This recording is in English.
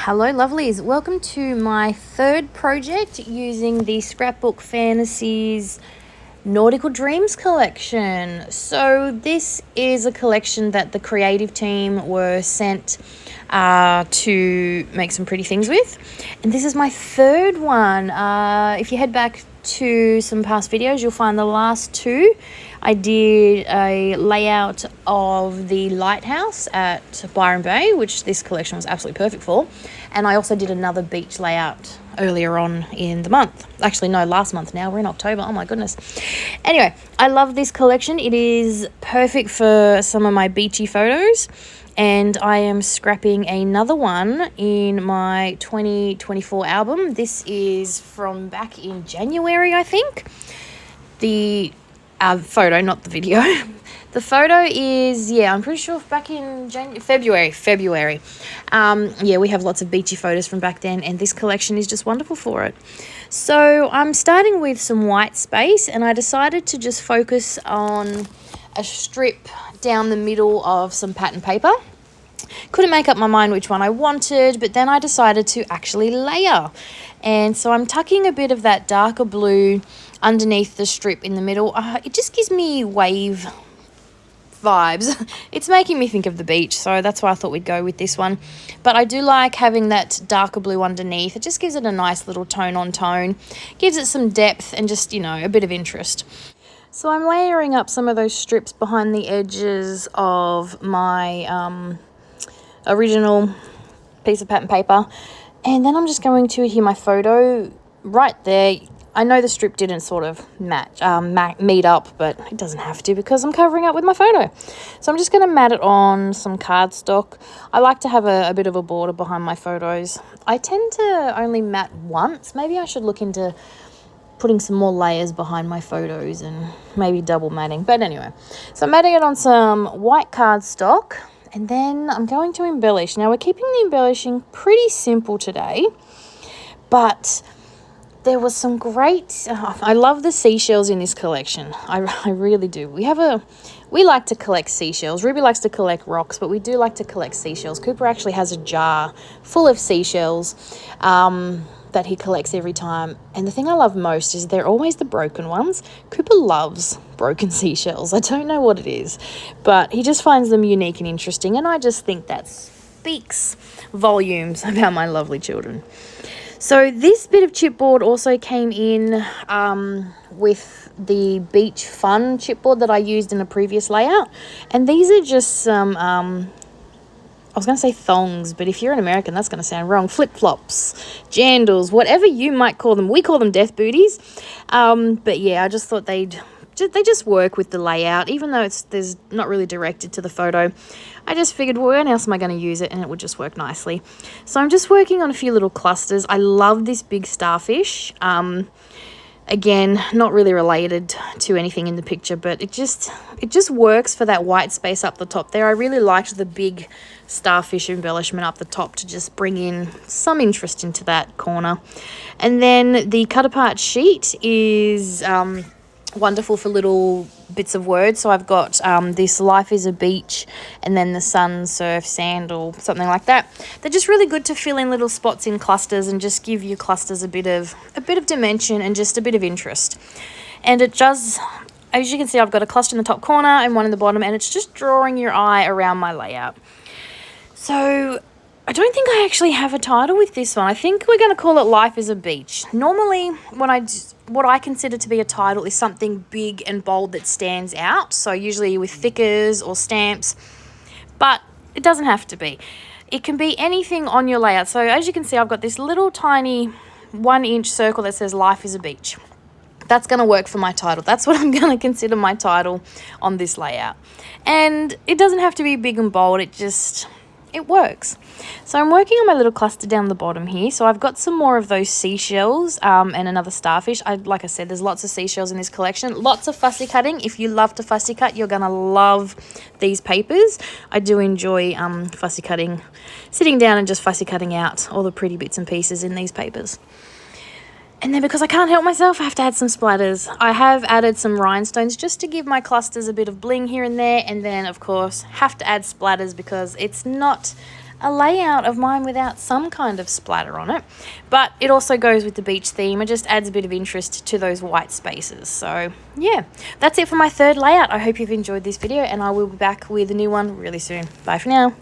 Hello lovelies, welcome to my third project using the Scrapbook Fantasies Nautical Dreams collection. So this is a collection that the creative team were sent to make some pretty things with, and this is my third one. If you head back to some past videos, you'll find the last two I did a layout of the lighthouse at Byron Bay, which this collection was absolutely perfect for, and I also did another beach layout earlier on in the month. Actually, no, last month now. We're in October. Oh my goodness. Anyway, I love this collection. It is perfect for some of my beachy photos, and I am scrapping another one in my 2024 album. This is from back in January, I think. The photo, not the video. The photo is, I'm pretty sure back in February. We have lots of beachy photos from back then, and this collection is just wonderful for it. So I'm starting with some white space, and I decided to just focus on a strip down the middle of some pattern paper. Couldn't make up my mind which one I wanted, but then I decided to actually layer. And so I'm tucking a bit of that darker blue underneath the strip in the middle. It just gives me wave vibes. It's making me think of the beach, so that's why I thought we'd go with this one. But I do like having that darker blue underneath. It just gives it a nice little tone on tone, gives it some depth and just, a bit of interest. So I'm layering up some of those strips behind the edges of my original piece of pattern paper, and then I'm just going to adhere my photo right there. I know the strip didn't sort of meet up, but it doesn't have to because I'm covering up with my photo. So I'm just going to mat it on some cardstock. I like to have a bit of a border behind my photos. I tend to only mat once. Maybe I should look into putting some more layers behind my photos and maybe double matting. But anyway, so I'm matting it on some white cardstock, and then I'm going to embellish. Now we're keeping the embellishing pretty simple today, but there was some great, I love the seashells in this collection. I really do. We like to collect seashells. Ruby likes to collect rocks, but we do like to collect seashells. Cooper actually has a jar full of seashells that he collects every time. And the thing I love most is they're always the broken ones. Cooper loves broken seashells. I don't know what it is, but he just finds them unique and interesting. And I just think that speaks volumes about my lovely children. So this bit of chipboard also came in with the Beach Fun chipboard that I used in a previous layout. And these are just some, I was going to say thongs, but if you're an American, that's going to sound wrong. Flip-flops, jandals, whatever you might call them. We call them death booties. But yeah, I just thought they just work with the layout, even though there's not really directed to the photo. I just figured, well, when else am I going to use it? And it would just work nicely. So I'm just working on a few little clusters. I love this big starfish. Again, not really related to anything in the picture, but it just works for that white space up the top there. I really liked the big starfish embellishment up the top to just bring in some interest into that corner. And then the cut apart sheet is wonderful for little bits of words. So I've got this life is a beach, and then the sun, surf, sand, or something like that. They're just really good to fill in little spots in clusters and just give your clusters a bit of dimension and just a bit of interest. And it does, as you can see, I've got a cluster in the top corner and one in the bottom, and it's just drawing your eye around my layout. So I don't think I actually have a title with this one. I think we're going to call it Life is a Beach. Normally, what I consider to be a title is something big and bold that stands out. So usually with thickers or stamps, but it doesn't have to be. It can be anything on your layout. So as you can see, I've got this little tiny 1-inch circle that says Life is a Beach. That's going to work for my title. That's what I'm going to consider my title on this layout. And it doesn't have to be big and bold. It works. So I'm working on my little cluster down the bottom here. So I've got some more of those seashells and another starfish. Like I said, there's lots of seashells in this collection. Lots of fussy cutting. If you love to fussy cut, you're going to love these papers. I do enjoy fussy cutting, sitting down and just fussy cutting out all the pretty bits and pieces in these papers. And then because I can't help myself, I have to add some splatters. I have added some rhinestones just to give my clusters a bit of bling here and there. And then, of course, have to add splatters because it's not a layout of mine without some kind of splatter on it. But it also goes with the beach theme. It just adds a bit of interest to those white spaces. So yeah, that's it for my third layout. I hope you've enjoyed this video, and I will be back with a new one really soon. Bye for now.